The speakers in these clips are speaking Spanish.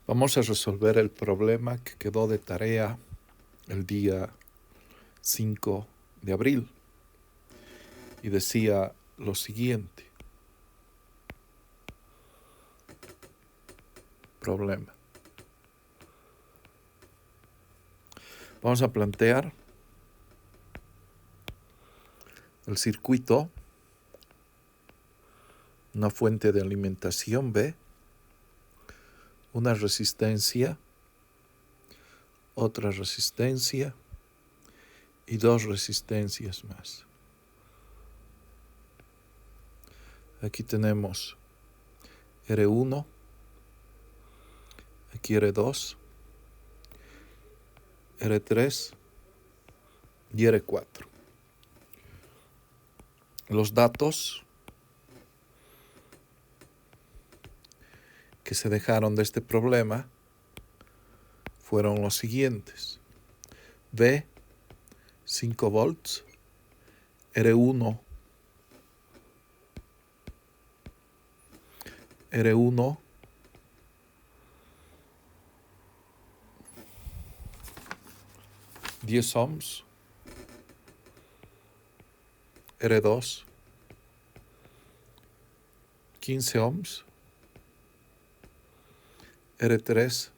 Vamos a resolver el problema que quedó de tarea el día 5 de abril y decía lo siguiente. Problema. Vamos a plantear el circuito, una fuente de alimentación B, una resistencia, otra resistencia y dos resistencias más. Aquí tenemos R1, aquí R2, R3 y R4. Los datos que se dejaron de este problema fueron los siguientes. V, 5 volts, R1, 10 ohms, R2, 15 ohms, R3,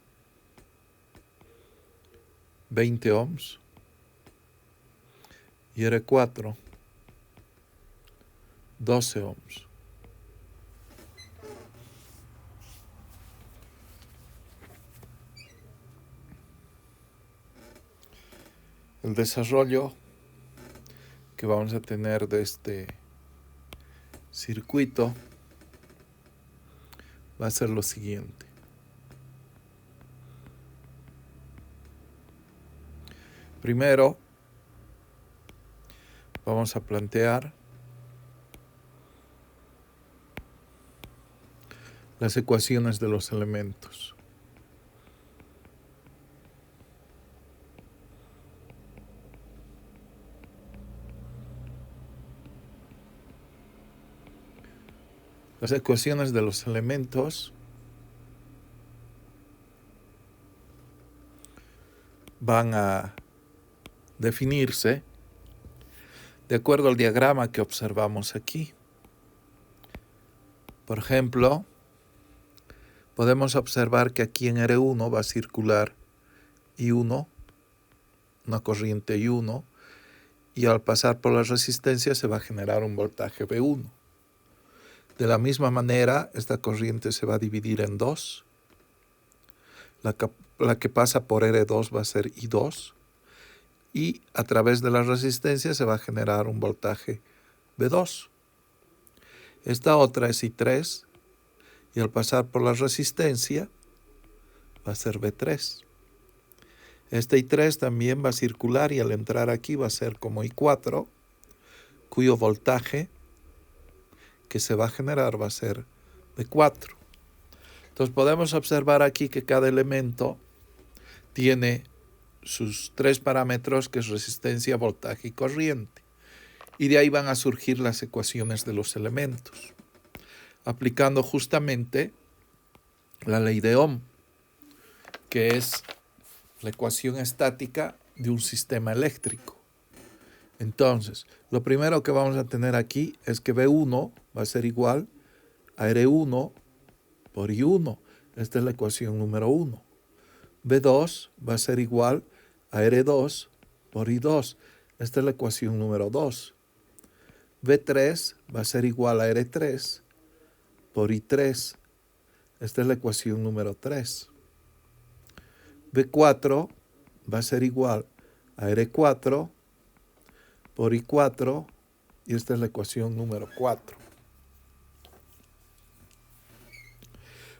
20 ohms y R4, 12 ohms. El desarrollo que vamos a tener de este circuito va a ser lo siguiente. Primero, vamos a plantear las ecuaciones de los elementos. Las ecuaciones de los elementos van a definirse de acuerdo al diagrama que observamos aquí. Por ejemplo, podemos observar que aquí en R1 va a circular I1, una corriente I1, y al pasar por la resistencia se va a generar un voltaje V1. De la misma manera, esta corriente se va a dividir en dos. La que pasa por R2 va a ser I2 y a través de la resistencia se va a generar un voltaje V2. Esta otra es I3 y al pasar por la resistencia va a ser V3. Este I3 también va a circular y al entrar aquí va a ser como I4, cuyo voltaje que se va a generar va a ser V4. Entonces podemos observar aquí que cada elemento tiene sus tres parámetros, que es resistencia, voltaje y corriente. Y de ahí van a surgir las ecuaciones de los elementos, aplicando justamente la ley de Ohm, que es la ecuación estática de un sistema eléctrico. Entonces, lo primero que vamos a tener aquí es que V1 va a ser igual a R1 por I1. Esta es la ecuación número 1. V2 va a ser igual a R2 por I2. Esta es la ecuación número 2. V3 va a ser igual a R3 por I3. Esta es la ecuación número 3. V4 va a ser igual a R4 por I4 y esta es la ecuación número 4.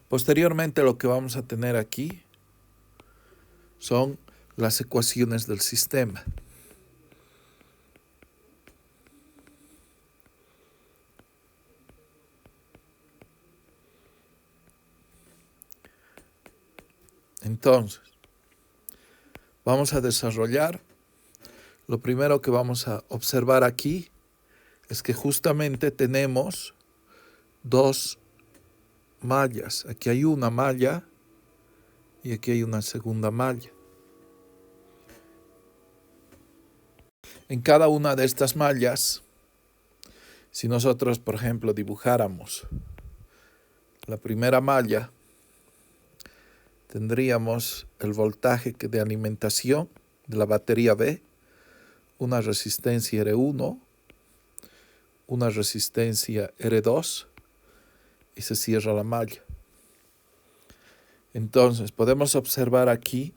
Posteriormente lo que vamos a tener aquí son las ecuaciones del sistema. Entonces, vamos a desarrollar. Lo primero que vamos a observar aquí es que justamente tenemos dos mallas. Aquí hay una malla y aquí hay una segunda malla. En cada una de estas mallas, si nosotros, por ejemplo, dibujáramos la primera malla, tendríamos el voltaje de alimentación de la batería B, una resistencia R1, una resistencia R2 y se cierra la malla. Entonces podemos observar aquí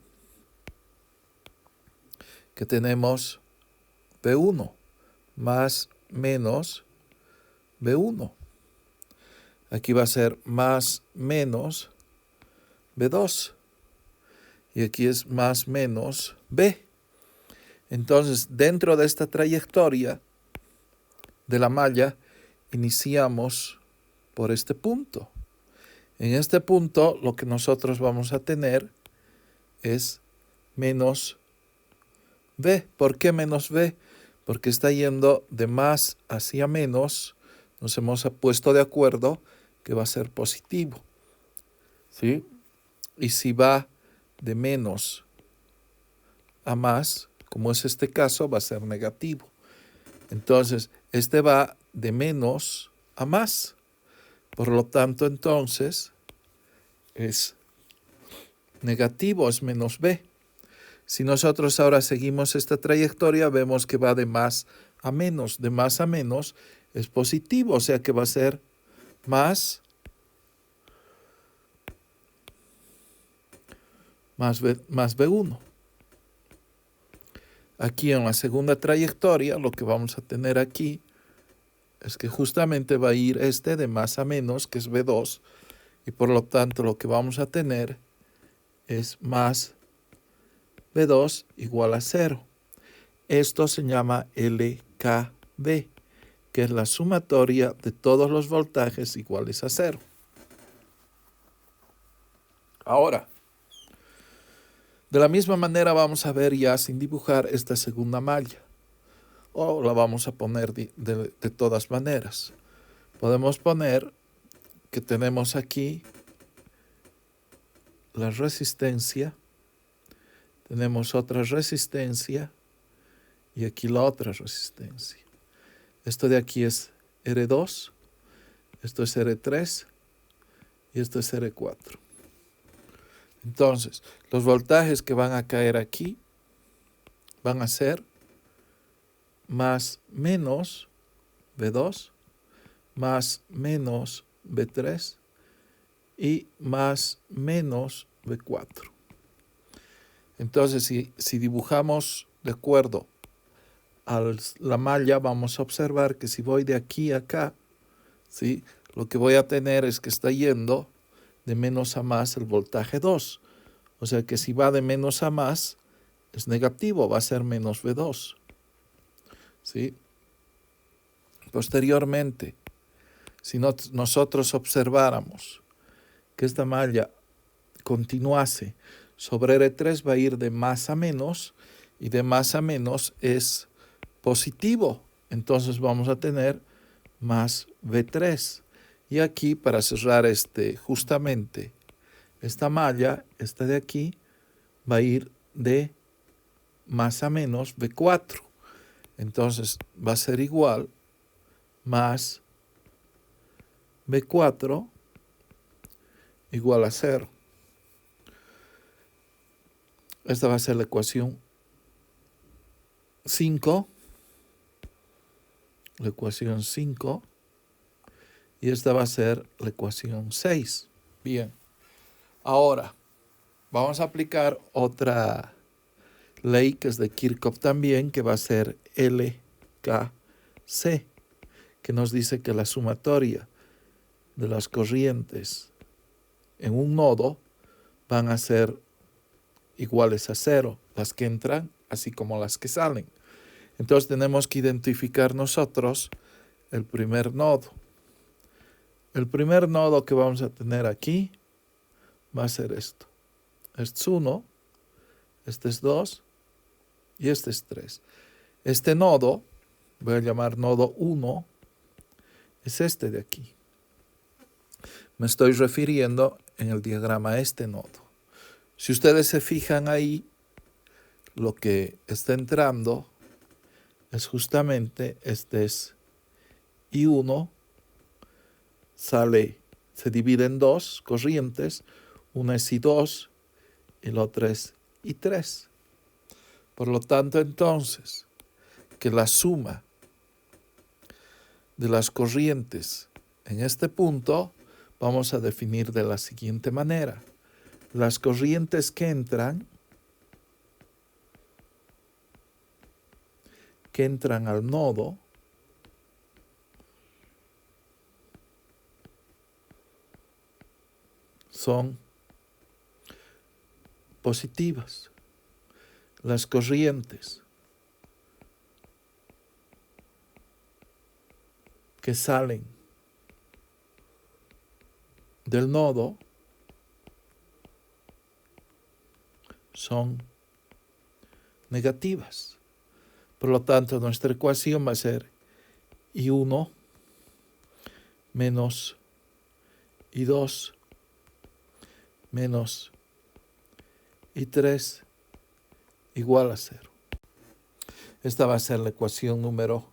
que tenemos B1 más menos B1. Aquí va a ser más menos B2. Y aquí es más menos B. Entonces, dentro de esta trayectoria de la malla, iniciamos por este punto. En este punto, lo que nosotros vamos a tener es menos B. ¿Por qué menos B? Porque está yendo de más hacia menos. Nos hemos puesto de acuerdo que va a ser positivo, ¿sí? Y si va de menos a más, como es este caso, va a ser negativo. Entonces, este va de menos a más. Por lo tanto, entonces, es negativo, es menos B. Si nosotros ahora seguimos esta trayectoria, vemos que va de más a menos. De más a menos es positivo, o sea que va a ser más B1. Aquí en la segunda trayectoria, lo que vamos a tener aquí es que justamente va a ir este de más a menos, que es B2, y por lo tanto lo que vamos a tener es más B2 igual a 0. Esto se llama LKB, que es la sumatoria de todos los voltajes iguales a 0. Ahora, de la misma manera vamos a ver ya sin dibujar esta segunda malla. O la vamos a poner de todas maneras. Podemos poner que tenemos aquí la resistencia, tenemos otra resistencia y aquí la otra resistencia. Esto de aquí es R2, esto es R3 y esto es R4. Entonces, los voltajes que van a caer aquí van a ser más menos B2, más menos B3 y más menos B4. Entonces, si dibujamos de acuerdo a la malla, vamos a observar que si voy de aquí a acá, ¿sí? Lo que voy a tener es que está yendo de menos a más el voltaje 2. O sea que si va de menos a más, es negativo, va a ser menos V2. ¿Sí? Posteriormente, si nosotros observáramos que esta malla continuase sobre R3, va a ir de más a menos, y de más a menos es positivo. Entonces vamos a tener más V3. Y aquí, para cerrar justamente esta malla, esta de aquí, va a ir de más a menos V4. Entonces va a ser igual más V4 igual a 0. Esta va a ser la ecuación 5. La ecuación 5. Y esta va a ser la ecuación 6. Bien. Ahora, vamos a aplicar otra ley que es de Kirchhoff también, que va a ser LKC, que nos dice que la sumatoria de las corrientes en un nodo van a ser iguales a 0, las que entran así como las que salen. Entonces tenemos que identificar nosotros el primer nodo. El primer nodo que vamos a tener aquí va a ser esto. Este es 1, este es 2 y este es 3. Este nodo, voy a llamar nodo 1, es este de aquí. Me estoy refiriendo en el diagrama a este nodo. Si ustedes se fijan ahí, lo que está entrando es justamente este es I1, sale, se divide en dos corrientes, una es I2 y la otra es I3. Por lo tanto, entonces, que la suma de las corrientes en este punto vamos a definir de la siguiente manera. Las corrientes que entran al nodo son positivas. Las corrientes que salen del nodo son negativas. Por lo tanto, nuestra ecuación va a ser I1 menos I2 menos I3 igual a 0. Esta va a ser la ecuación número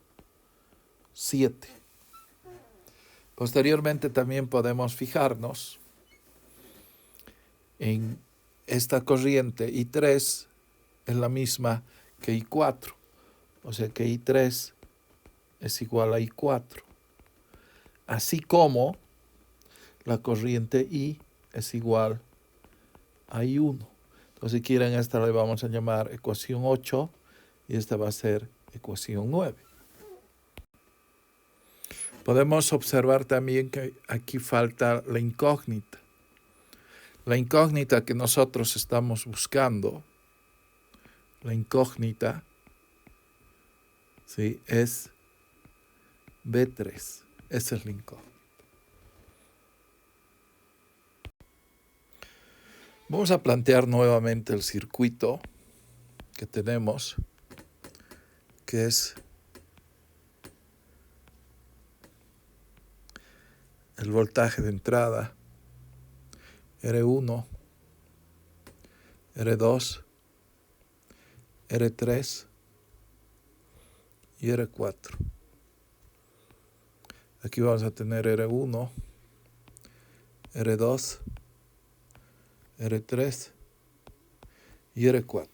7. Posteriormente también podemos fijarnos en esta corriente I3 es la misma que I4. O sea que I3 es igual a I4. Así como la corriente I es igual a I1. Entonces, si quieren, esta le vamos a llamar ecuación 8 y esta va a ser ecuación 9. Podemos observar también que aquí falta la incógnita. La incógnita que nosotros estamos buscando, la incógnita, ¿sí?, es B3. Esa es la incógnita. Vamos a plantear nuevamente el circuito que tenemos, que es el voltaje de entrada R1, R2, R3 y R4. Aquí vamos a tener R1, R2, R3 y R4.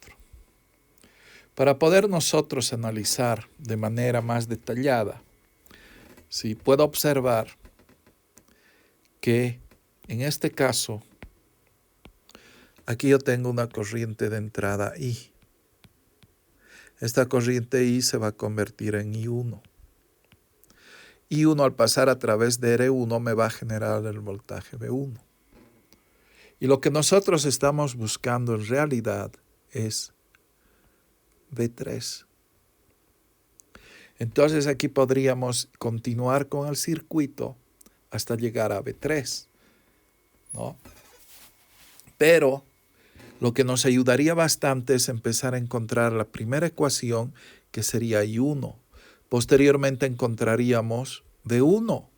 Para poder nosotros analizar de manera más detallada, si puedo observar que en este caso, aquí yo tengo una corriente de entrada I. Esta corriente I se va a convertir en I1. I1 al pasar a través de R1 me va a generar el voltaje V1. Y lo que nosotros estamos buscando en realidad es V3. Entonces aquí podríamos continuar con el circuito hasta llegar a V3, ¿no? Pero lo que nos ayudaría bastante es empezar a encontrar la primera ecuación, que sería I1. Posteriormente encontraríamos V1.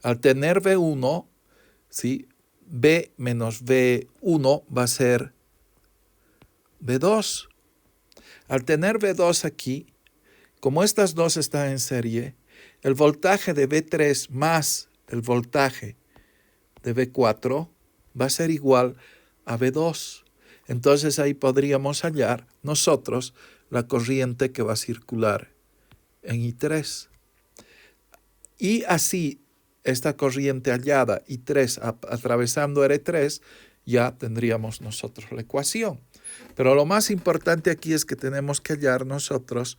Al tener V1, ¿sí?, V menos V1 va a ser V2. Al tener V2 aquí, como estas dos están en serie, el voltaje de V3 más el voltaje de V4 va a ser igual a V2. Entonces ahí podríamos hallar nosotros la corriente que va a circular en I3. Y así, esta corriente hallada I3 atravesando R3, ya tendríamos nosotros la ecuación. Pero lo más importante aquí es que tenemos que hallar nosotros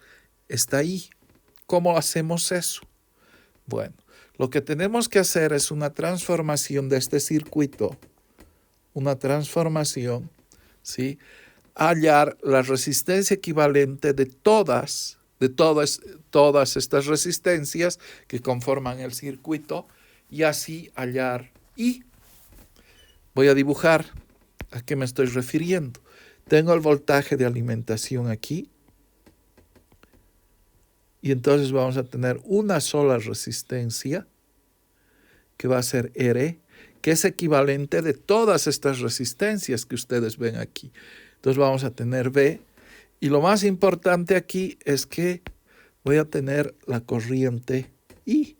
esta I. ¿Cómo hacemos eso? Bueno, lo que tenemos que hacer es una transformación de este circuito, una transformación, ¿sí?, hallar la resistencia equivalente de todas estas resistencias que conforman el circuito y así hallar I. Voy a dibujar a qué me estoy refiriendo. Tengo el voltaje de alimentación aquí y entonces vamos a tener una sola resistencia que va a ser R, que es equivalente de todas estas resistencias que ustedes ven aquí. Entonces vamos a tener V. Y lo más importante aquí es que voy a tener la corriente I.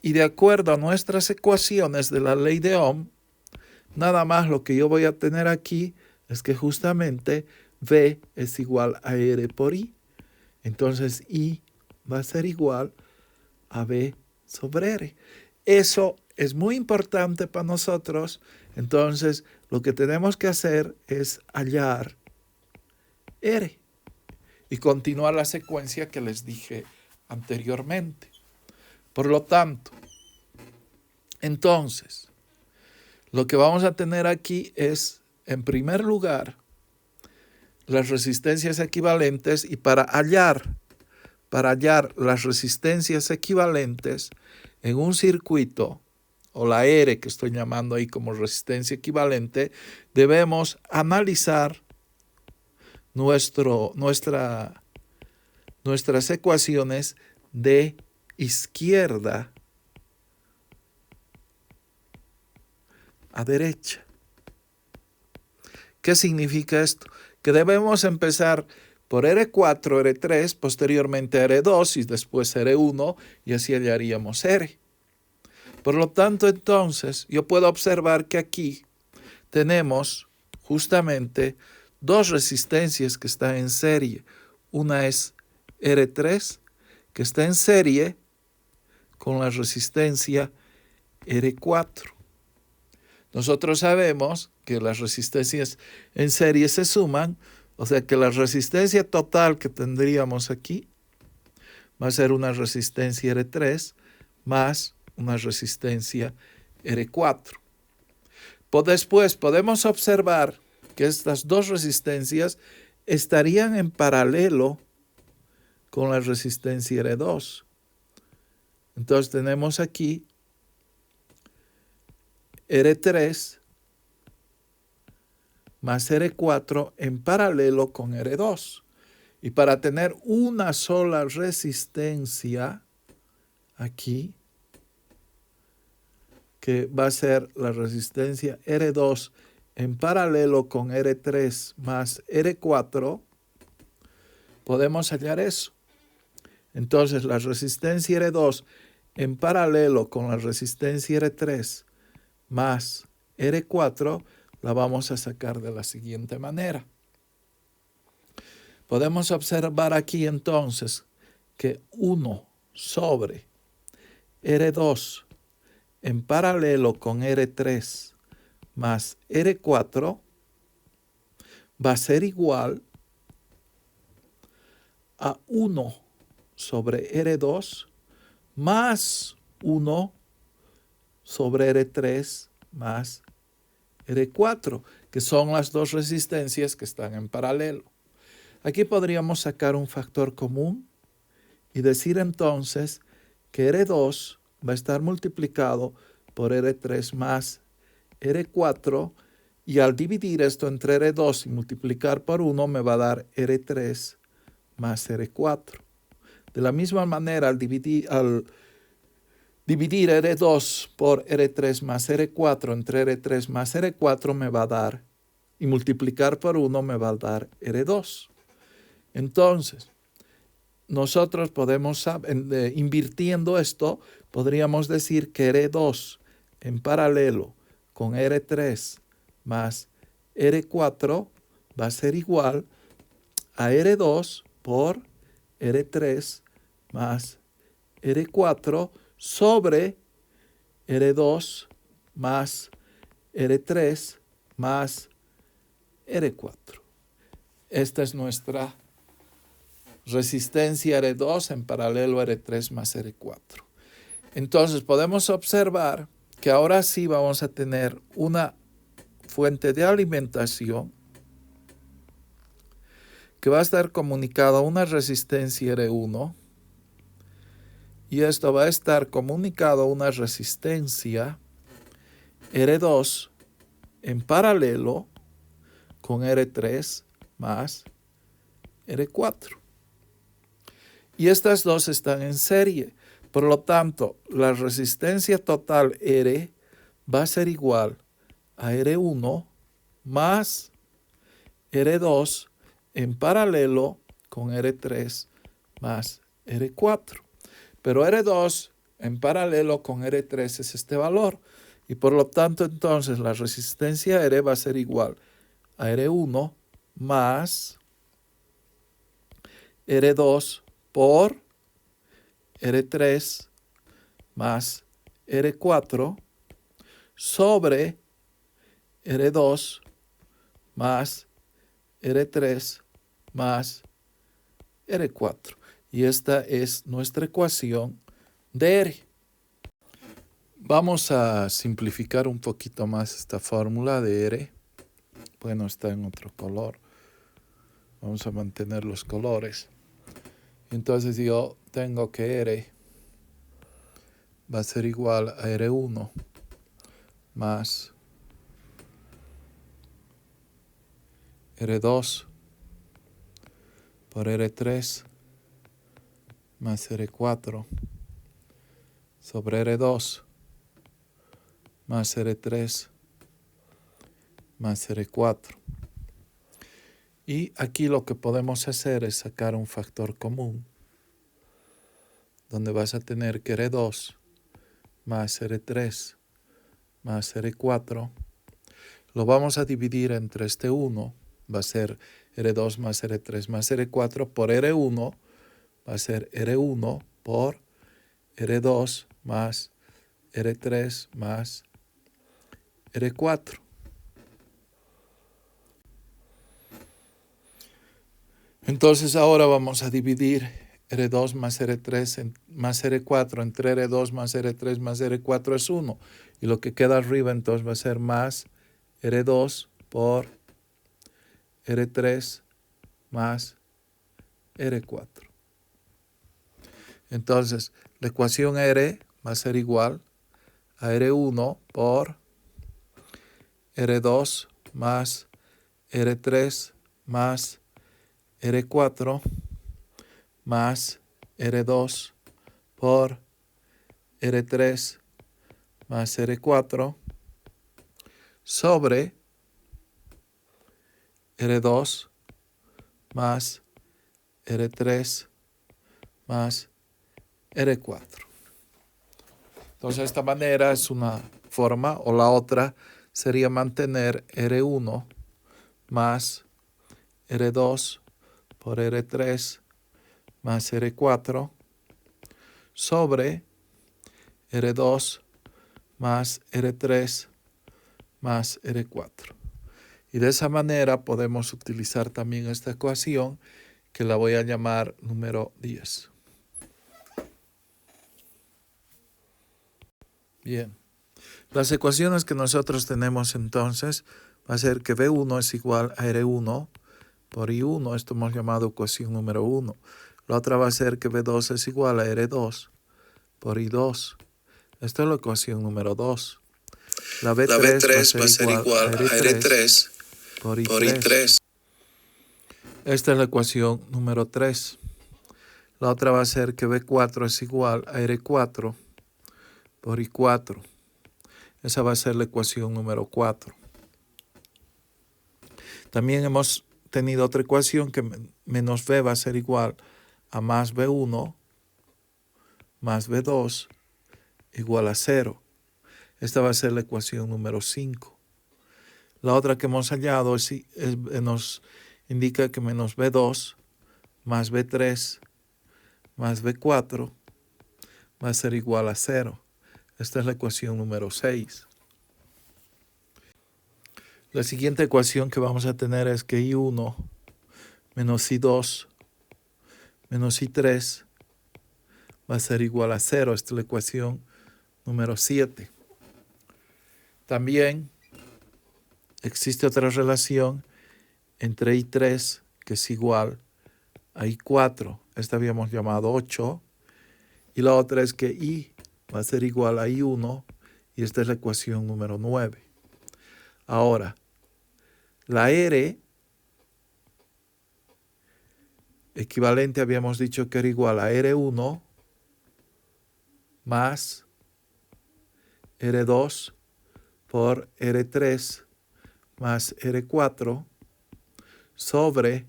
Y de acuerdo a nuestras ecuaciones de la ley de Ohm, nada más lo que yo voy a tener aquí es que justamente V es igual a R por I. Entonces I va a ser igual a V sobre R. Eso es muy importante para nosotros. Entonces lo que tenemos que hacer es hallar R y continuar la secuencia que les dije anteriormente. Por lo tanto, entonces, lo que vamos a tener aquí es, en primer lugar, las resistencias equivalentes, y para hallar las resistencias equivalentes en un circuito, o la R que estoy llamando ahí como resistencia equivalente, debemos analizar nuestras ecuaciones de izquierda a derecha. ¿Qué significa esto? Que debemos empezar por R4, R3, posteriormente R2 y después R1, y así hallaríamos R. Por lo tanto, entonces, yo puedo observar que aquí tenemos justamente dos resistencias que están en serie. Una es R3, que está en serie con la resistencia R4. Nosotros sabemos que las resistencias en serie se suman, o sea que la resistencia total que tendríamos aquí va a ser una resistencia R3 más una resistencia R4. Después podemos observar que estas dos resistencias estarían en paralelo con la resistencia R2. Entonces tenemos aquí R3 más R4 en paralelo con R2. Y para tener una sola resistencia aquí, que va a ser la resistencia R2 en paralelo con R3 más R4, podemos hallar eso. Entonces la resistencia R2 en paralelo con la resistencia R3 más R4 la vamos a sacar de la siguiente manera. Podemos observar aquí entonces que 1 sobre R2 en paralelo con R3 más R4 va a ser igual a 1 sobre R2 más 1 sobre R3 más R4, que son las dos resistencias que están en paralelo. Aquí podríamos sacar un factor común y decir entonces que R2 va a estar multiplicado por R3 más R4, y al dividir esto entre R2 y multiplicar por 1 me va a dar R3 más R4. De la misma manera, al dividir R2 por R3 más R4 entre R3 más R4 me va a dar, y multiplicar por 1 me va a dar R2. Entonces, nosotros podemos, invirtiendo esto, podríamos decir que R2 en paralelo con R3 más R4 va a ser igual a R2 por R3 más R4 sobre R2 más R3 más R4. Esta es nuestra resistencia R2 en paralelo a R3 más R4. Entonces podemos observar que ahora sí vamos a tener una fuente de alimentación que va a estar comunicada a una resistencia R1, y esto va a estar comunicado a una resistencia R2 en paralelo con R3 más R4. Y estas dos están en serie. Por lo tanto, la resistencia total R va a ser igual a R1 más R2 en paralelo con R3 más R4. Pero R2 en paralelo con R3 es este valor. Y por lo tanto, entonces, la resistencia R va a ser igual a R1 más R2 por R3 más R4 sobre R2 más R3 más R4. Y esta es nuestra ecuación de R. Vamos a simplificar un poquito más esta fórmula de R. Bueno, está en otro color. Vamos a mantener los colores. Entonces yo tengo que R va a ser igual a R1 más R2 por R3 más R4 sobre R2 más R3 más R4. Y aquí lo que podemos hacer es sacar un factor común, donde vas a tener que R2 más R3 más R4, lo vamos a dividir entre este 1, va a ser R2 más R3 más R4 por R1, va a ser R1 por R2 más R3 más R4. Entonces ahora vamos a dividir R2 más R3 más R4 entre R2 más R3 más R4 es 1. Y lo que queda arriba entonces va a ser más R2 por R3 más R4. Entonces la ecuación R va a ser igual a R1 por R2 más R3 más R4 más R2 por R3 más R4 sobre R2 más R3 más R4. Entonces, de esta manera es una forma, o la otra sería mantener R1 más R2 por R3 más R4 sobre R2 más R3 más R4. Y de esa manera podemos utilizar también esta ecuación que la voy a llamar número 10. Bien. Las ecuaciones que nosotros tenemos entonces va a ser que V1 es igual a R1 por I1. Esto hemos llamado ecuación número 1. La otra va a ser que V2 es igual a R2 por I2. Esta es la ecuación número 2. La V3 va a ser igual a R3 por I3. Esta es la ecuación número 3. La otra va a ser que V4 es igual a R4 por I4. Esa va a ser la ecuación número 4. También hemos tenido otra ecuación que menos V va a ser igual a más V1 más V2 igual a 0. Esta va a ser la ecuación número 5. La otra que hemos hallado nos indica que menos V2 más V3 más V4 va a ser igual a 0. Esta es la ecuación número 6. La siguiente ecuación que vamos a tener es que I1 menos I2 menos I3 va a ser igual a 0. Esta es la ecuación número 7. También existe otra relación entre I3 que es igual a I4. Esta habíamos llamado 8. Y la otra es que I va a ser igual a I1 y esta es la ecuación número 9. Ahora, la R equivalente habíamos dicho que era igual a R1 más R2 por R3 más R4 sobre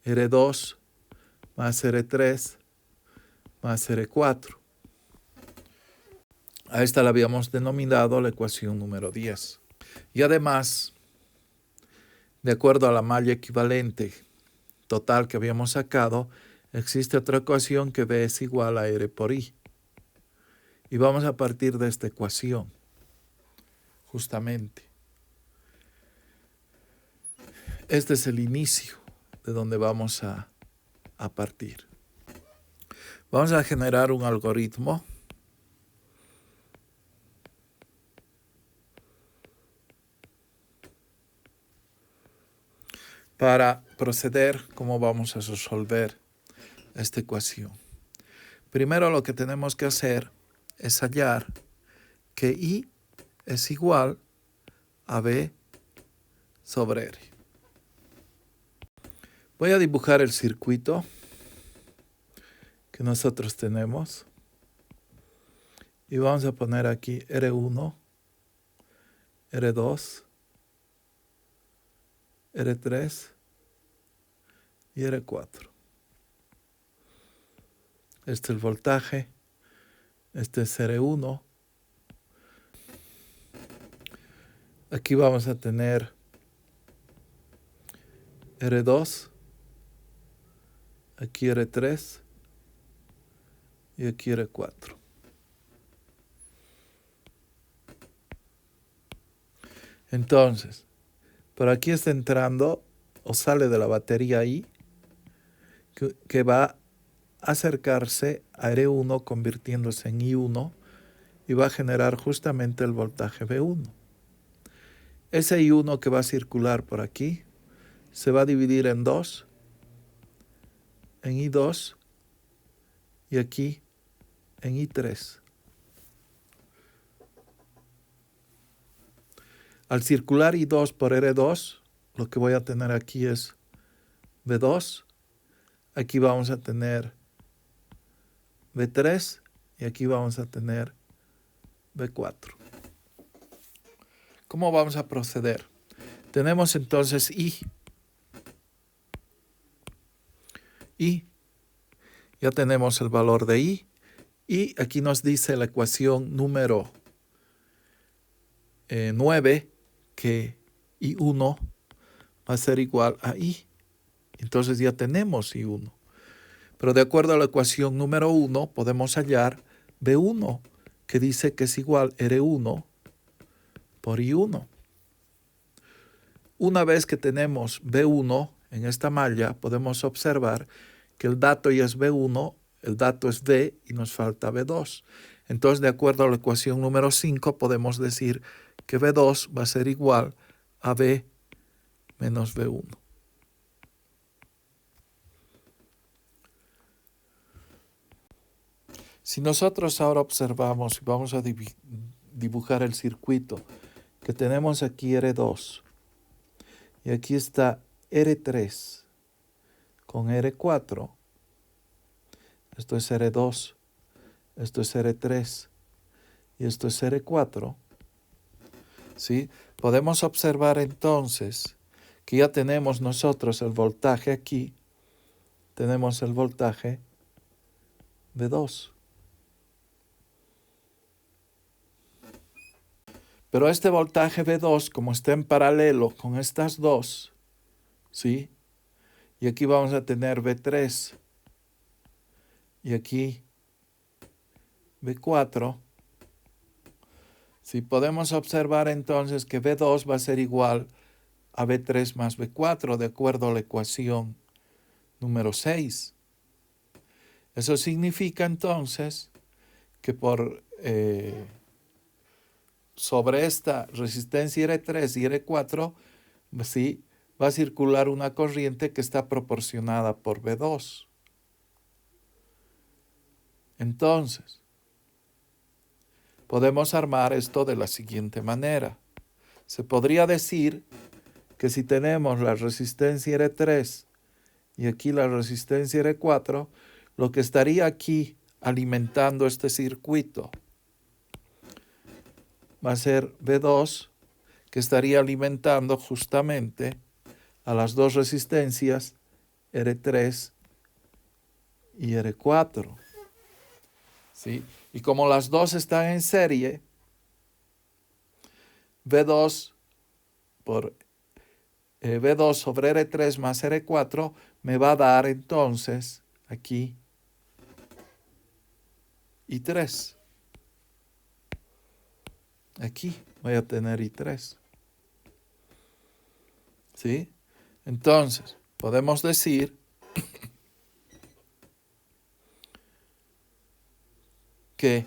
R2 más R3 más R4. A esta la habíamos denominado la ecuación número 10. Y además, de acuerdo a la malla equivalente total que habíamos sacado, existe otra ecuación que B es igual a R por I. Y vamos a partir de esta ecuación, justamente. Este es el inicio de donde vamos a partir. Vamos a generar un algoritmo para proceder cómo vamos a resolver esta ecuación. Primero lo que tenemos que hacer es hallar que I es igual a B sobre R. Voy a dibujar el circuito que nosotros tenemos y vamos a poner aquí R1, R2, R3 y R4. Este es el voltaje, este es R1. Aquí vamos a tener R2, aquí R3 y aquí R4. Entonces, por aquí está entrando o sale de la batería I que va a acercarse a R1 convirtiéndose en I1 y va a generar justamente el voltaje V1. Ese I1 que va a circular por aquí se va a dividir en dos, en I2 y aquí en I3. Al circular I2 por R2, lo que voy a tener aquí es V2. Aquí vamos a tener V3 y aquí vamos a tener V4. ¿Cómo vamos a proceder? Tenemos entonces I. Ya tenemos el valor de I. Y aquí nos dice la ecuación número 9 que I1 va a ser igual a I. Entonces ya tenemos I1. Pero de acuerdo a la ecuación número 1 podemos hallar V1 que dice que es igual R1 por I1. Una vez que tenemos V1 en esta malla, podemos observar que el dato ya es V1, el dato es V y nos falta V2. Entonces, de acuerdo a la ecuación número 5, podemos decir que V2 va a ser igual a V menos V1. Si nosotros ahora observamos y vamos a dibujar el circuito, que tenemos aquí R2 y aquí está R3 con R4, esto es R2, esto es R3 y esto es R4, ¿sí? Podemos observar entonces que ya tenemos nosotros el voltaje aquí, tenemos el voltaje V2. Pero este voltaje V2, como está en paralelo con estas dos, ¿sí? Y aquí vamos a tener V3 y aquí V4. ¿Sí? Podemos observar entonces que V2 va a ser igual a V3 más V4 de acuerdo a la ecuación número 6. Eso significa entonces que sobre esta resistencia R3 y R4, ¿sí?, va a circular una corriente que está proporcionada por V2. Entonces, podemos armar esto de la siguiente manera. Se podría decir que si tenemos la resistencia R3 y aquí la resistencia R4, lo que estaría aquí alimentando este circuito. Va a ser V2 que estaría alimentando justamente a las dos resistencias R3 y R4. ¿Sí? Y como las dos están en serie, V2 por V2 sobre R3 más R4 me va a dar entonces aquí I3. Aquí voy a tener I3. ¿Sí? Entonces, podemos decir que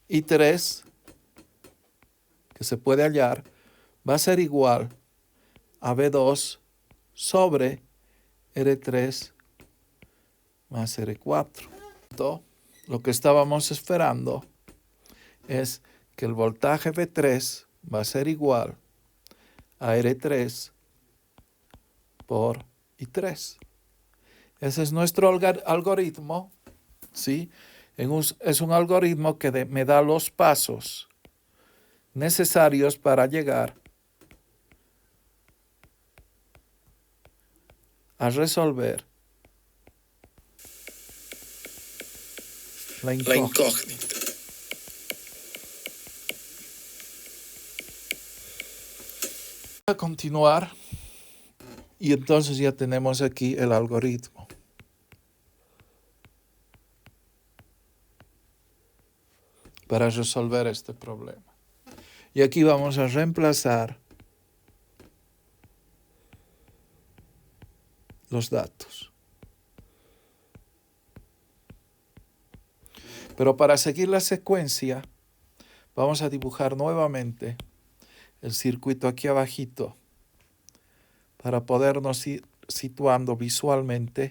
I3 que se puede hallar va a ser igual a V2 sobre R3 más R4. Lo que estábamos esperando es que el voltaje V3 va a ser igual a R3 por I3. Ese es nuestro algoritmo, ¿sí? Es un algoritmo que me da los pasos necesarios para llegar a resolver la incógnita. A continuar, y entonces ya tenemos aquí el algoritmo. Para resolver este problema. Y aquí vamos a reemplazar los datos. Pero para seguir la secuencia, vamos a dibujar nuevamente el circuito aquí abajito para podernos ir situando visualmente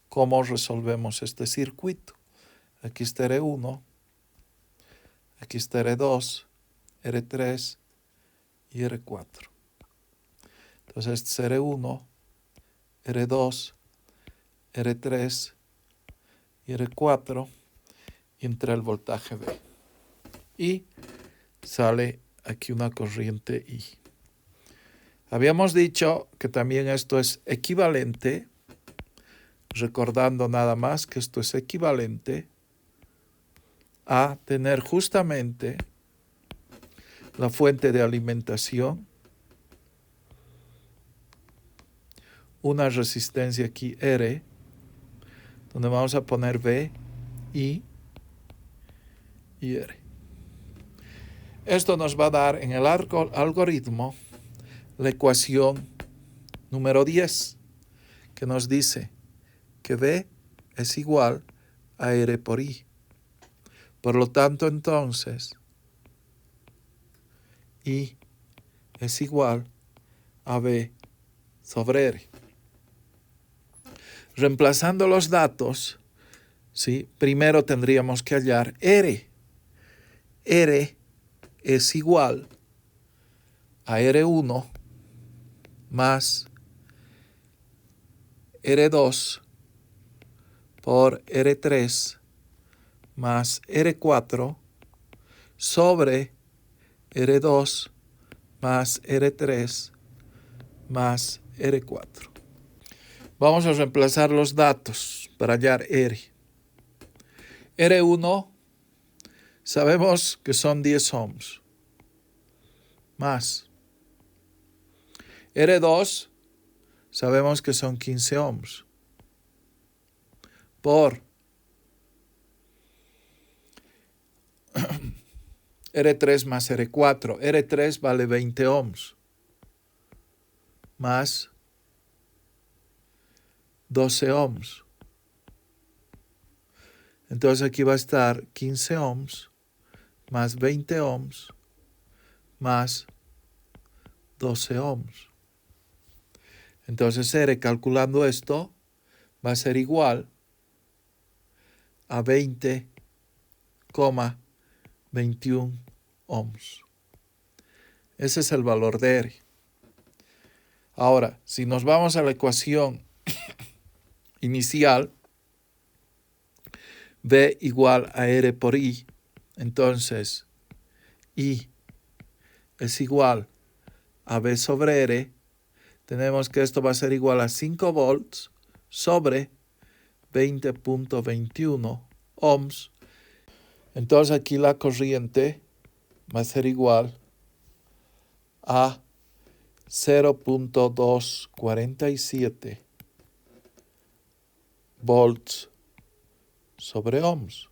cómo resolvemos este circuito. Aquí está R1, aquí está R2, R3 y R4. Entonces este es R1, R2, R3 y R4 y entra el voltaje V. Y sale aquí una corriente I. Habíamos dicho que también esto es equivalente, recordando nada más que esto es equivalente a tener justamente la fuente de alimentación, una resistencia aquí R, donde vamos a poner V, I y R. Esto nos va a dar en el algoritmo la ecuación número 10, que nos dice que V es igual a R por I. Por lo tanto, entonces, I es igual a V sobre R. Reemplazando los datos, ¿sí? Primero tendríamos que hallar R. R es igual a R1 más R2 por R3 más R4 sobre R2 más R3 más R4. Vamos a reemplazar los datos para hallar R. R1 sabemos que son 10 ohms más. R2 sabemos que son 15 ohms por R3 más R4. R3 vale 20 ohms más 12 ohms. Entonces aquí va a estar 15 ohms más 20 ohms más 12 ohms. Entonces R, calculando esto, va a ser igual a 20,21 ohms. Ese es el valor de R. Ahora, si nos vamos a la ecuación inicial, V igual a R por I, entonces I es igual a V sobre R. Tenemos que esto va a ser igual a 5 volts sobre 20.21 ohms. Entonces aquí la corriente va a ser igual a 0.247 volts sobre ohms.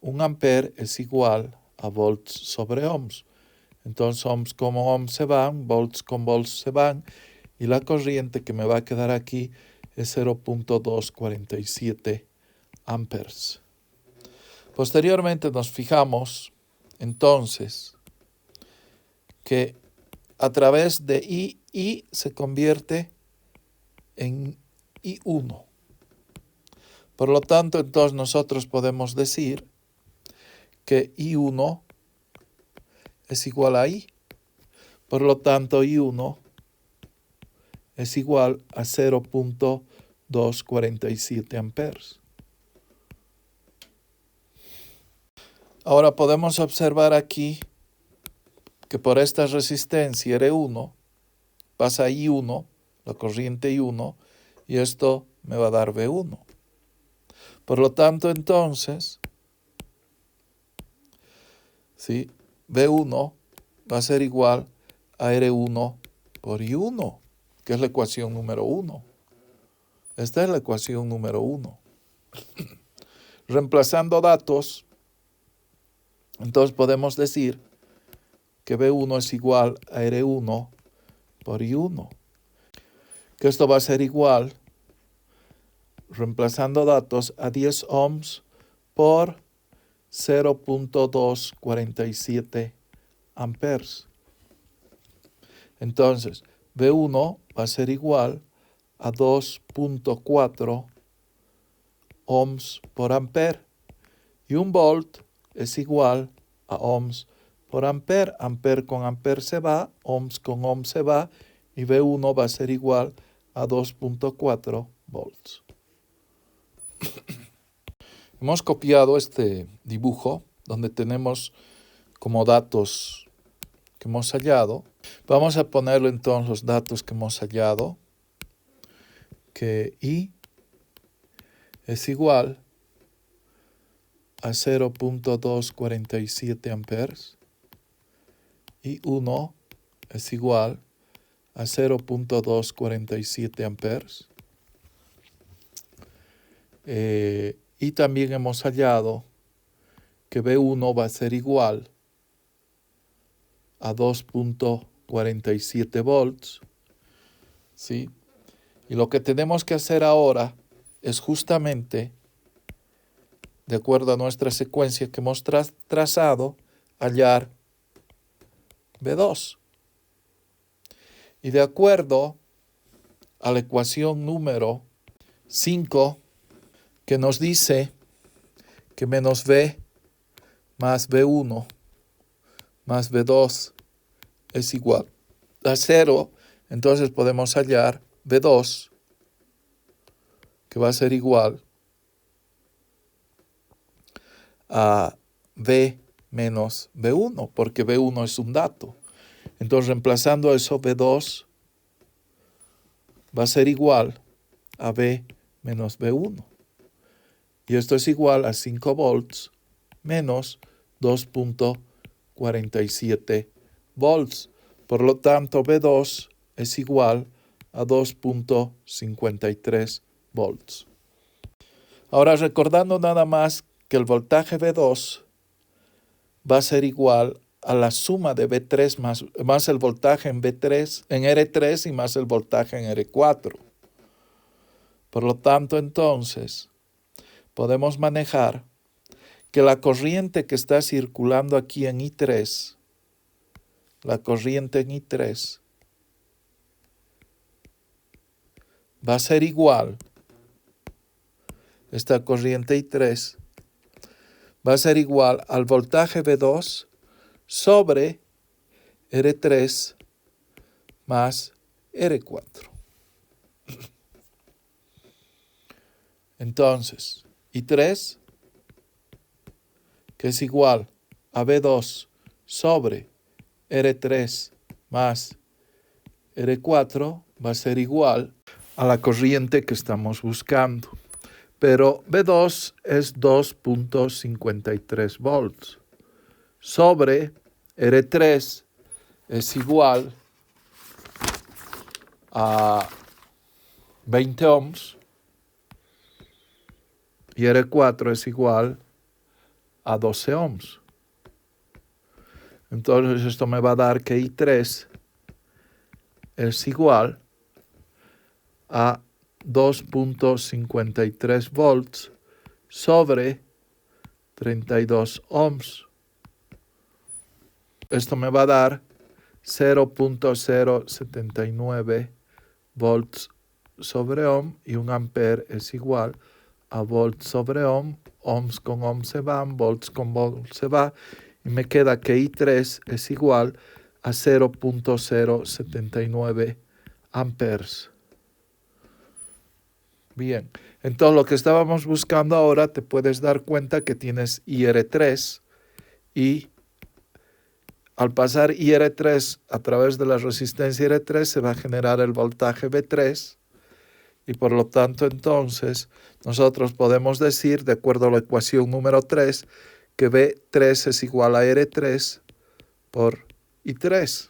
1 ampere es igual a volts sobre ohms. Entonces ohms con ohms se van, volts con volts se van, y la corriente que me va a quedar aquí es 0.247 amperes. Posteriormente nos fijamos entonces que a través de I se convierte en I1. Por lo tanto, entonces nosotros podemos decir que I1 es igual a I. Por lo tanto, I1 es igual a 0.247 amperes. Ahora podemos observar aquí que por esta resistencia R1 pasa I1, la corriente I1, y esto me va a dar V1. Por lo tanto, entonces, ¿sí? V1 va a ser igual a R1 por I1, que es la ecuación número 1. Esta es la ecuación número 1. Reemplazando datos, entonces podemos decir que V1 es igual a R1 por I1. Que esto va a ser igual, reemplazando datos, a 10 ohms por 0.247 amperes. Entonces, V1 va a ser igual a 2.4 ohms por ampere. Y 1 volt es igual a ohms por ampere. Ampere con ampere se va, ohms con ohms se va, y V1 va a ser igual a 2.4 volts. Hemos copiado este dibujo donde tenemos como datos que hemos hallado. Vamos a ponerlo entonces los datos que hemos hallado, que I es igual a 0.247 amperes y 1 es igual a 0.247 amperes. Y también hemos hallado que V1 va a ser igual a 2.47 volts, ¿sí? Y lo que tenemos que hacer ahora es justamente, de acuerdo a nuestra secuencia que hemos trazado, hallar V2. Y de acuerdo a la ecuación número 5, que nos dice que menos V más V1 más V2 es igual a 0, entonces podemos hallar V2, que va a ser igual a V menos V1, porque V1 es un dato. Entonces, reemplazando eso, V2 va a ser igual a V menos V1. Y esto es igual a 5 volts menos 2.47 volts. Por lo tanto, V2 es igual a 2.53 volts. Ahora, recordando nada más que el voltaje V2 va a ser igual a la suma de V3 más el voltaje en R3 y más el voltaje en R4. Por lo tanto, entonces, podemos manejar que la corriente que está circulando aquí en I3, la corriente en I3, va a ser igual, esta corriente I3, va a ser igual al voltaje V2 sobre R3 más R4. Entonces, I3, que es igual a V2 sobre R3 más R4, va a ser igual a la corriente que estamos buscando. Pero V2 es 2.53 volts. Sobre R3 es igual a 20 ohms. Y R4 es igual a 12 ohms. Entonces esto me va a dar que I3 es igual a 2.53 volts sobre 32 ohms. Esto me va a dar 0.079 volts sobre ohm y un ampere es igual a volts sobre ohm. Ohms con ohm se van, volts con volts se va y me queda que I3 es igual a 0.079 amperes. Bien, entonces lo que estábamos buscando ahora, te puedes dar cuenta que tienes IR3 y al pasar IR3 a través de la resistencia IR3 se va a generar el voltaje V3 y por lo tanto entonces nosotros podemos decir, de acuerdo a la ecuación número 3, que V3 es igual a R3 por I3.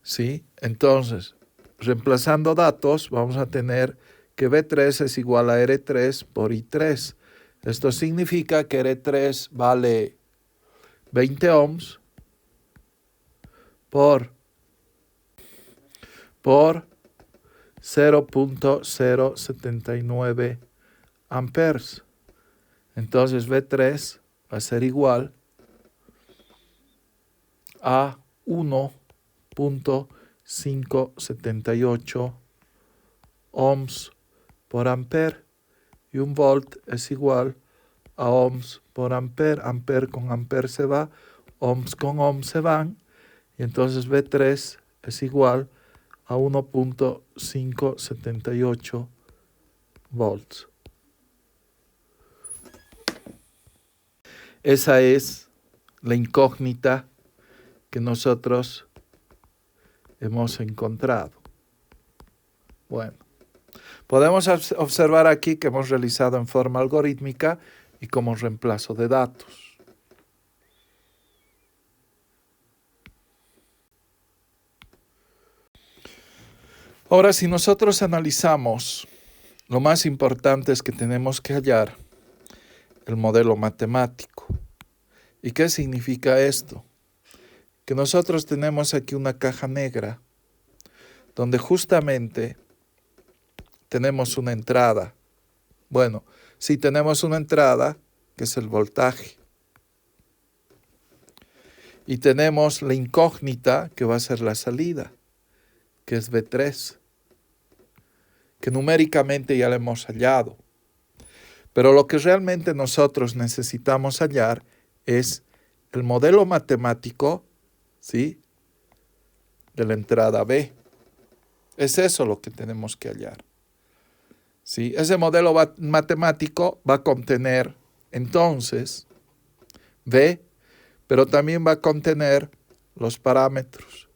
¿Sí? Entonces, reemplazando datos, vamos a tener que V3 es igual a R3 por I3. Esto significa que R3 vale 20 ohms por 0.079 amperes. Entonces V3 va a ser igual a 1.578 ohms por ampere y un volt es igual a ohms por ampere. Ampere con ampere se va, ohms con ohms se van y entonces V3 es igual a 1.578 volts. Esa es la incógnita que nosotros hemos encontrado. Bueno, podemos observar aquí que hemos realizado en forma algorítmica y como reemplazo de datos. Ahora, si nosotros analizamos, lo más importante es que tenemos que hallar el modelo matemático. ¿Y qué significa esto? Que nosotros tenemos aquí una caja negra donde justamente tenemos una entrada. Bueno, sí tenemos una entrada, que es el voltaje. Y tenemos la incógnita, que va a ser la salida, que es V3, que numéricamente ya la hemos hallado. Pero lo que realmente nosotros necesitamos hallar es el modelo matemático, ¿sí?, de la entrada B. Es eso lo que tenemos que hallar. ¿Sí? Ese modelo matemático va a contener entonces V, pero también va a contener los parámetros.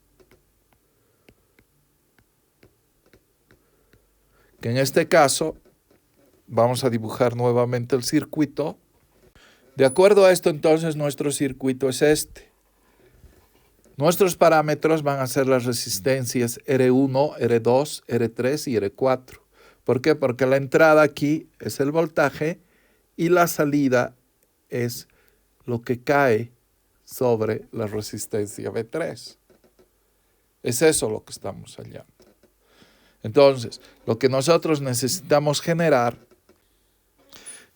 Que en este caso vamos a dibujar nuevamente el circuito. De acuerdo a esto, entonces, nuestro circuito es este. Nuestros parámetros van a ser las resistencias R1, R2, R3 y R4. ¿Por qué? Porque la entrada aquí es el voltaje y la salida es lo que cae sobre la resistencia V3. Es eso lo que estamos hallando. Entonces, lo que nosotros necesitamos generar,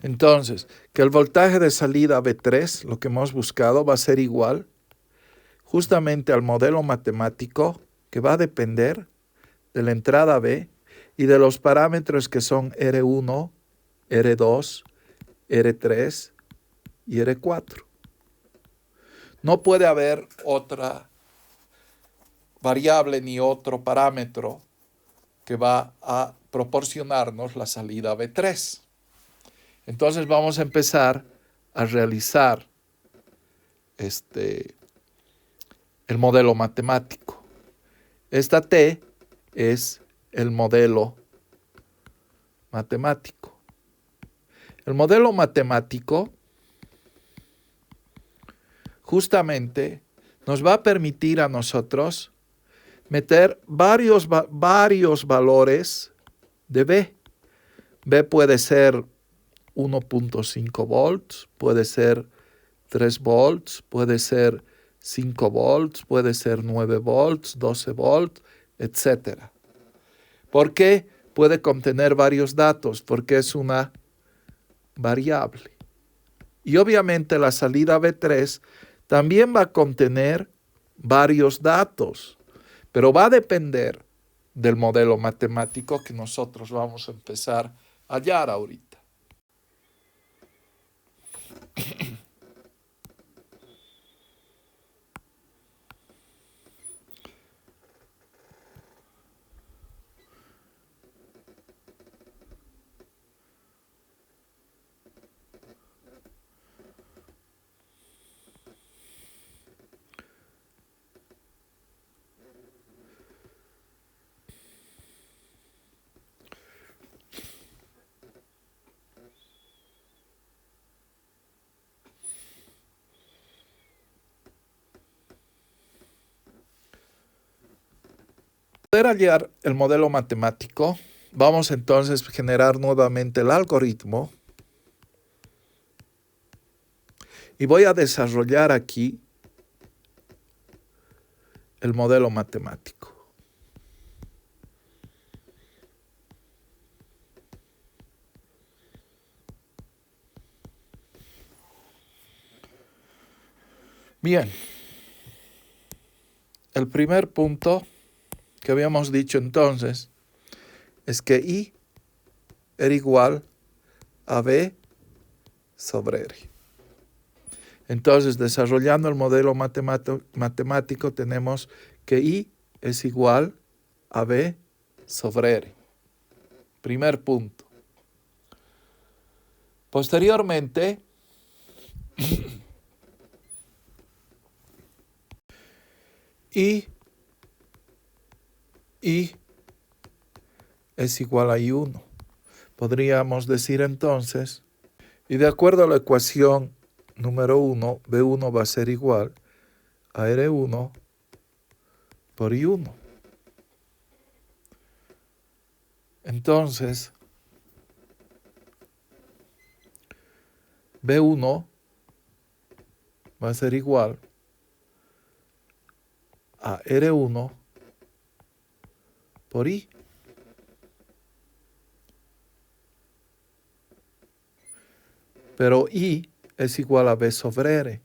entonces, que el voltaje de salida V3, lo que hemos buscado, va a ser igual justamente al modelo matemático que va a depender de la entrada B y de los parámetros que son R1, R2, R3 y R4. No puede haber otra variable ni otro parámetro que va a proporcionarnos la salida B3. Entonces vamos a empezar a realizar el modelo matemático. Esta T es el modelo matemático. El modelo matemático justamente nos va a permitir a nosotros meter varios valores de B. B puede ser 1.5 volts, puede ser 3 volts, puede ser 5 volts, puede ser 9 volts, 12 volts, etc. ¿Por qué puede contener varios datos? Porque es una variable. Y obviamente la salida B3 también va a contener varios datos, pero va a depender del modelo matemático que nosotros vamos a empezar a hallar ahorita. Para poder hallar el modelo matemático, vamos entonces a generar nuevamente el algoritmo y voy a desarrollar aquí el modelo matemático. Bien, el primer punto que habíamos dicho entonces es que I era igual a B sobre R. Entonces, desarrollando el modelo matemático, tenemos que I es igual a B sobre R. Primer punto. Posteriormente, I es igual a I1. Podríamos decir entonces, y de acuerdo a la ecuación número 1, B1 va a ser igual a R1 por I1. Entonces, B1 va a ser igual a R1 por I. Pero I es igual a B sobre R.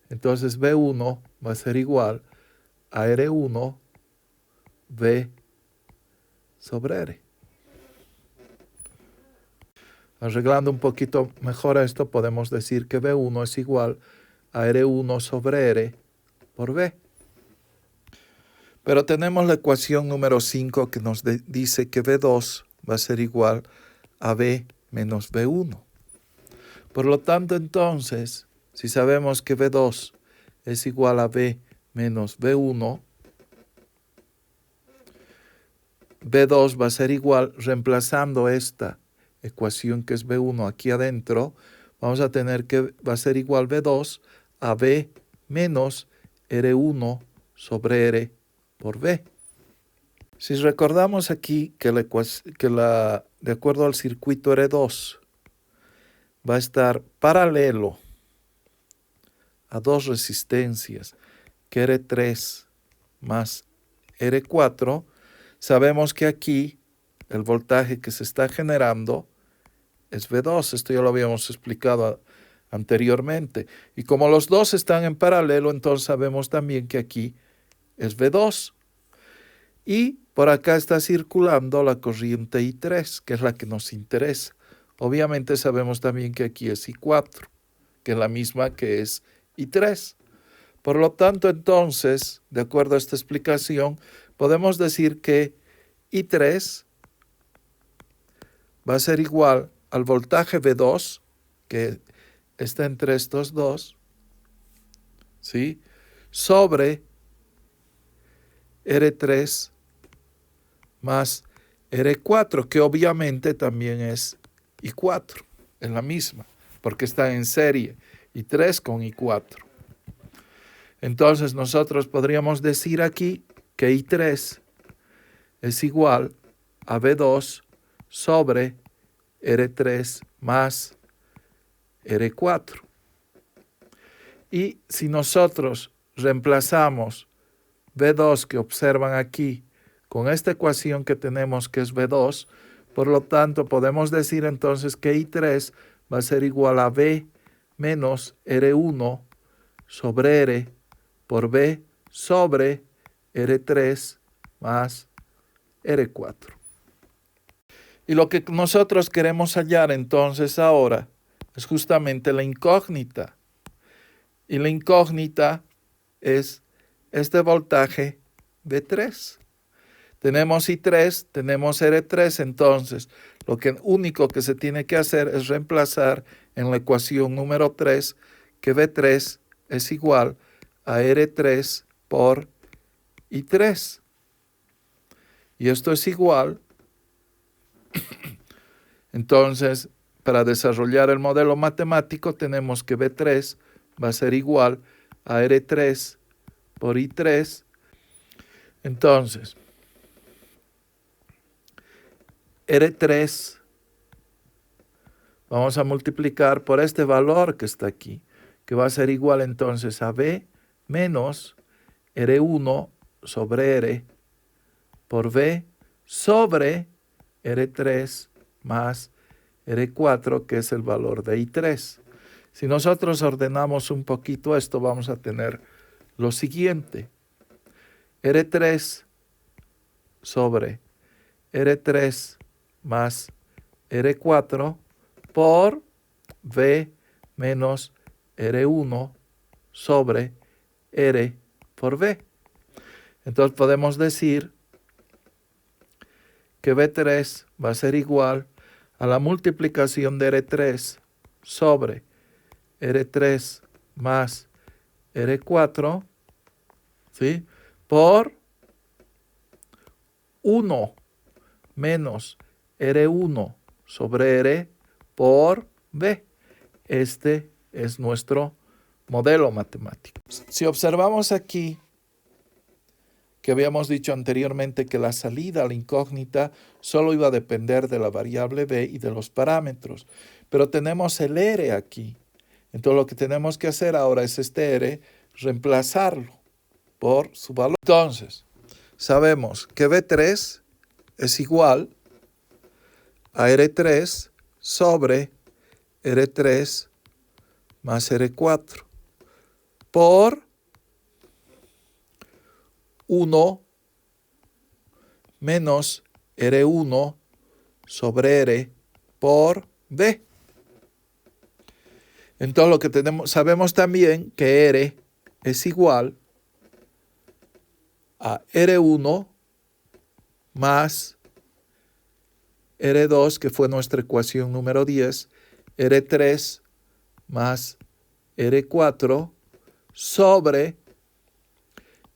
Entonces B1 va a ser igual a R1 B sobre R. Arreglando un poquito mejor esto, podemos decir que B1 es igual a R1 sobre R por B. Pero tenemos la ecuación número 5 que nos dice que B2 va a ser igual a B menos B1. Por lo tanto, entonces, si sabemos que B2 es igual a B menos B1, B2 va a ser igual, reemplazando esta ecuación que es B1 aquí adentro, vamos a tener que va a ser igual B2 a B menos R1 sobre R por B. Si recordamos aquí que de acuerdo al circuito R2 va a estar paralelo a dos resistencias, que R3 más R4, sabemos que aquí el voltaje que se está generando es V2. Esto ya lo habíamos explicado anteriormente. Y como los dos están en paralelo, entonces sabemos también que aquí es V2. Y por acá está circulando la corriente I3, que es la que nos interesa. Obviamente sabemos también que aquí es I4, que es la misma que es I3. Por lo tanto, entonces, de acuerdo a esta explicación, podemos decir que I3 va a ser igual al voltaje V2, que está entre estos dos, ¿sí? Sobre R3 más R4, que obviamente también es I4, es la misma, porque está en serie, I3 con I4. Entonces nosotros podríamos decir aquí que I3 es igual a V2 sobre R3 más R4. Y si nosotros reemplazamos V2 que observan aquí con esta ecuación que tenemos que es V2, por lo tanto podemos decir entonces que I3 va a ser igual a V menos R1 sobre R por V sobre R3 más R4. Y lo que nosotros queremos hallar entonces ahora es justamente la incógnita. Y la incógnita es este voltaje V3. Tenemos I3, tenemos R3, entonces lo único que se tiene que hacer es reemplazar en la ecuación número 3 que V3 es igual a R3 por I3. Y esto es igual. Entonces, para desarrollar el modelo matemático tenemos que V3 va a ser igual a R3 por I3. Entonces, R3 vamos a multiplicar por este valor que está aquí, que va a ser igual entonces a V menos R1 sobre R por V sobre R3 más R4, que es el valor de I3. Si nosotros ordenamos un poquito esto, vamos a tener lo siguiente. R3 sobre R3 más R4 por V menos R1 sobre R por V. Entonces podemos decir que V3 va a ser igual a la multiplicación de R3 sobre R3 más R4, ¿sí? Por 1 menos R1 sobre R por V. Este es nuestro modelo matemático. Si observamos aquí que habíamos dicho anteriormente que la salida a la incógnita solo iba a depender de la variable B y de los parámetros, pero tenemos el R aquí. Entonces lo que tenemos que hacer ahora es este R, reemplazarlo por su valor. Entonces, sabemos que V3 es igual a R3 sobre R3 más R4 por 1 menos R1 sobre R por V. Entonces lo que sabemos también que R es igual a R1 más R2, que fue nuestra ecuación número 10, R3 más R4 sobre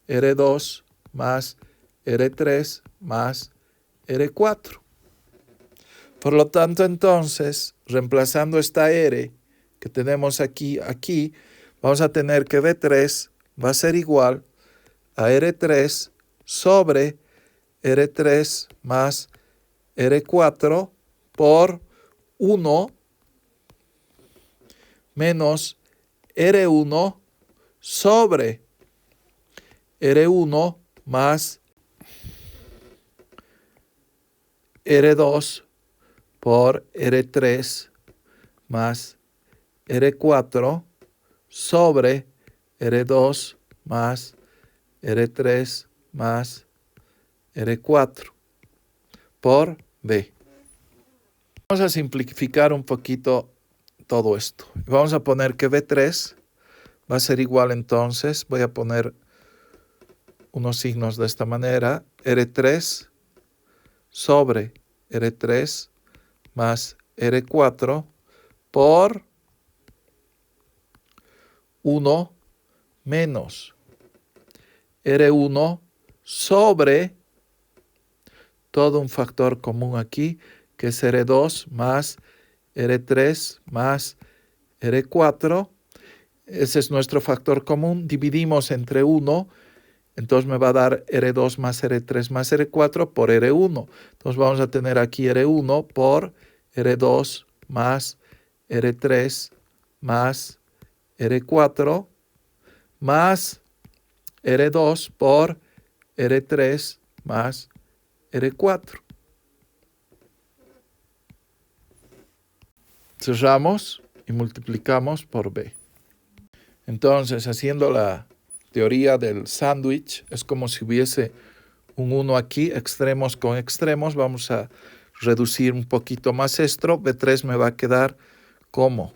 R2 más R3 más R4. Por lo tanto, entonces, reemplazando esta R que tenemos aquí, vamos a tener que V3 va a ser igual a R3 sobre R3 más R4 por 1 menos R1 sobre R1 más R2 por R3 más R4 sobre R2 más R3 más R4 por V. Vamos a simplificar un poquito todo esto. Vamos a poner que V3 va a ser igual entonces, voy a poner unos signos de esta manera, R3 sobre R3 más R4 por 1 menos R1 sobre todo un factor común aquí, que es R2 más R3 más R4. Ese es nuestro factor común. Dividimos entre 1. Entonces me va a dar R2 más R3 más R4 por R1. Entonces vamos a tener aquí R1 por R2 más R3 más R4 más R2 por R3 más R4. Cerramos y multiplicamos por B. Entonces, haciendo la teoría del sándwich, es como si hubiese un 1 aquí, extremos con extremos. Vamos a reducir un poquito más esto. B3 me va a quedar como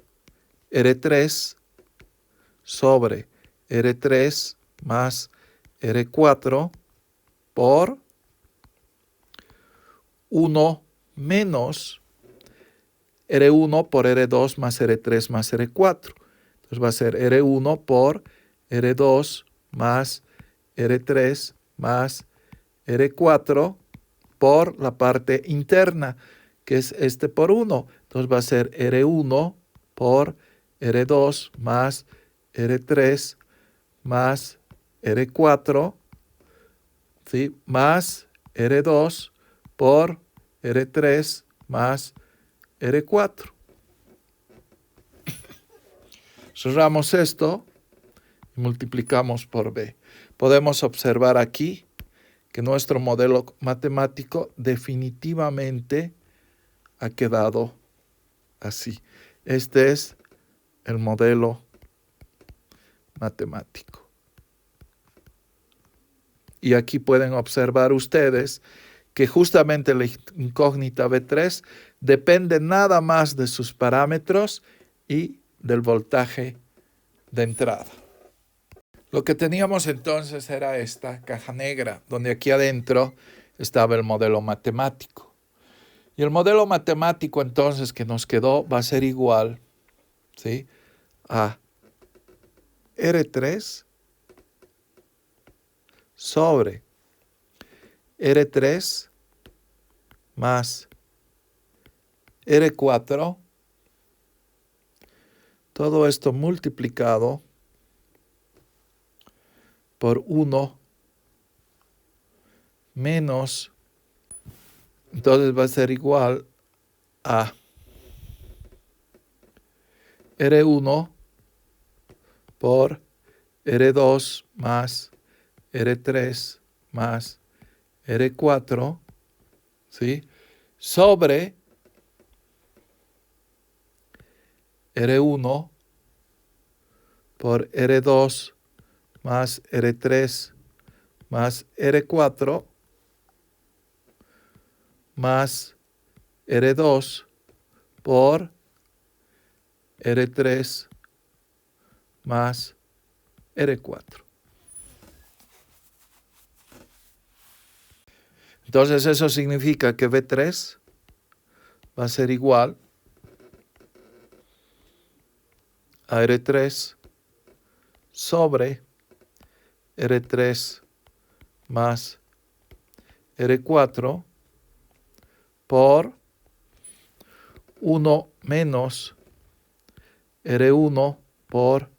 R3 sobre R3 más R4 por 1 menos R1 por R2 más R3 más R4. Entonces va a ser R1 por R2 más R3 más R4 por la parte interna, que es este por 1. Entonces va a ser R1 por R2 más R3 más R4, ¿sí? Más R2 por R3 más R4. Cerramos esto y multiplicamos por B. Podemos observar aquí que nuestro modelo matemático definitivamente ha quedado así. Este es el modelo matemático. Y aquí pueden observar ustedes que justamente la incógnita B3 depende nada más de sus parámetros y del voltaje de entrada. Lo que teníamos entonces era esta caja negra, donde aquí adentro estaba el modelo matemático. Y el modelo matemático entonces que nos quedó va a ser igual, ¿sí?, a R3 sobre R3 más R4, todo esto multiplicado por 1 menos, entonces va a ser igual a R1 por R2 más R3 más R4, ¿sí?, sobre R1 por R2 más R3 más R4 más R2 por R3 más R4. Entonces eso significa que B3 va a ser igual a R3 sobre R3 más R4 por 1 menos R1 por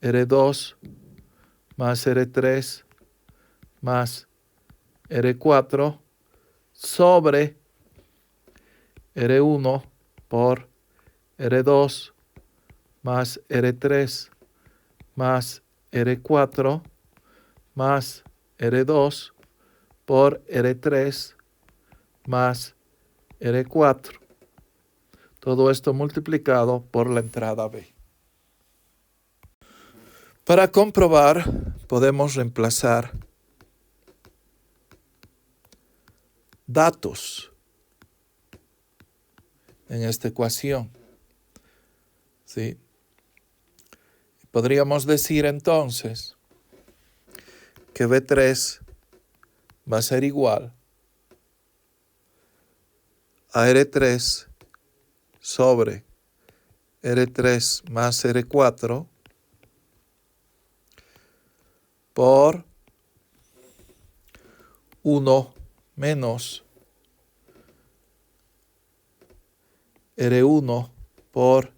R2 más R3 más R4 sobre R1 por R2 más R3 más R4 más R2 por R3 más R4. Todo esto multiplicado por la entrada B. Para comprobar, podemos reemplazar datos en esta ecuación, ¿sí? Podríamos decir entonces que B3 va a ser igual a R3 sobre R3 más R4 por 1 menos R1 por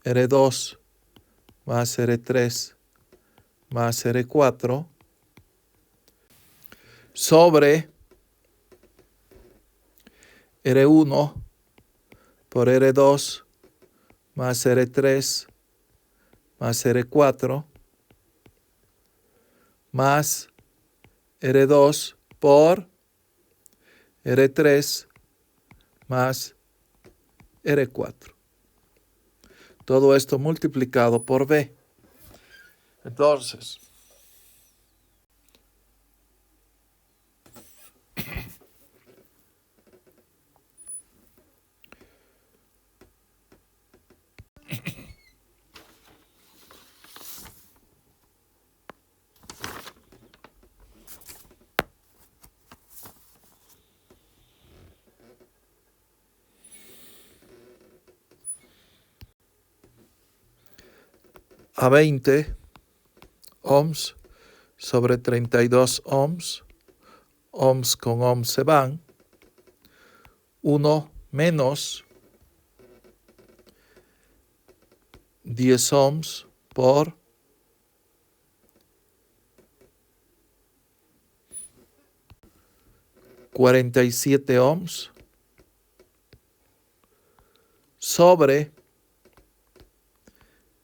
R2 más R3 más R4 sobre R1 por R2 más R3 más R4 más R2 por R3 más R4. Todo esto multiplicado por B. Entonces, a 20 ohms sobre 32 ohms, ohms con ohms se van, 1 menos 10 ohms por 47 ohms sobre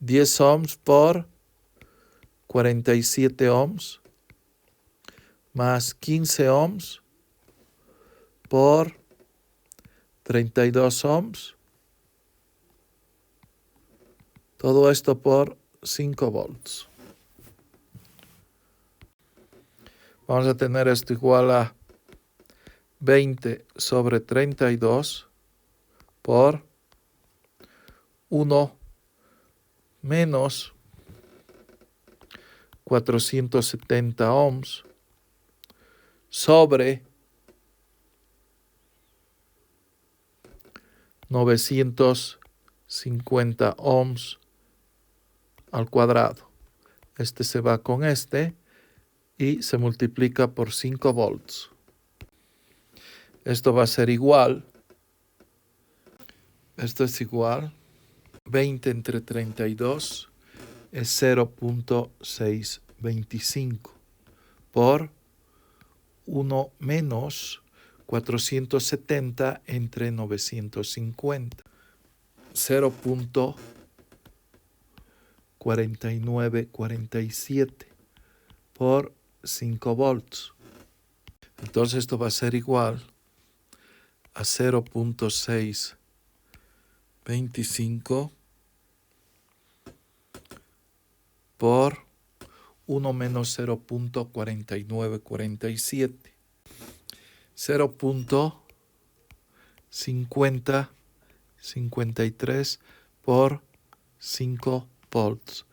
10 ohms por 47 ohms más 15 ohms por 32 ohms. Todo esto por 5 volts. Vamos a tener esto igual a 20 sobre 32 por 1 menos 470 ohms sobre 950 ohms al cuadrado. Este se va con este y se multiplica por 5 volts. Esto va a ser igual. Esto es igual. 20 entre 32 es 0.625 por 1 menos 470 entre 950. 0.4947 por 5 volts. Entonces esto va a ser igual a 0.625 por 1 menos 0.4947. 0.5053 por 5 volts.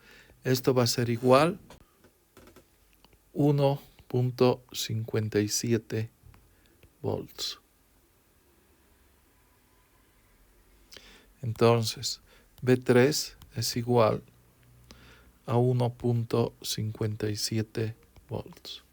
Esto va a ser igual 1.57 volts. Entonces, B3 es igual a 1.57 volts.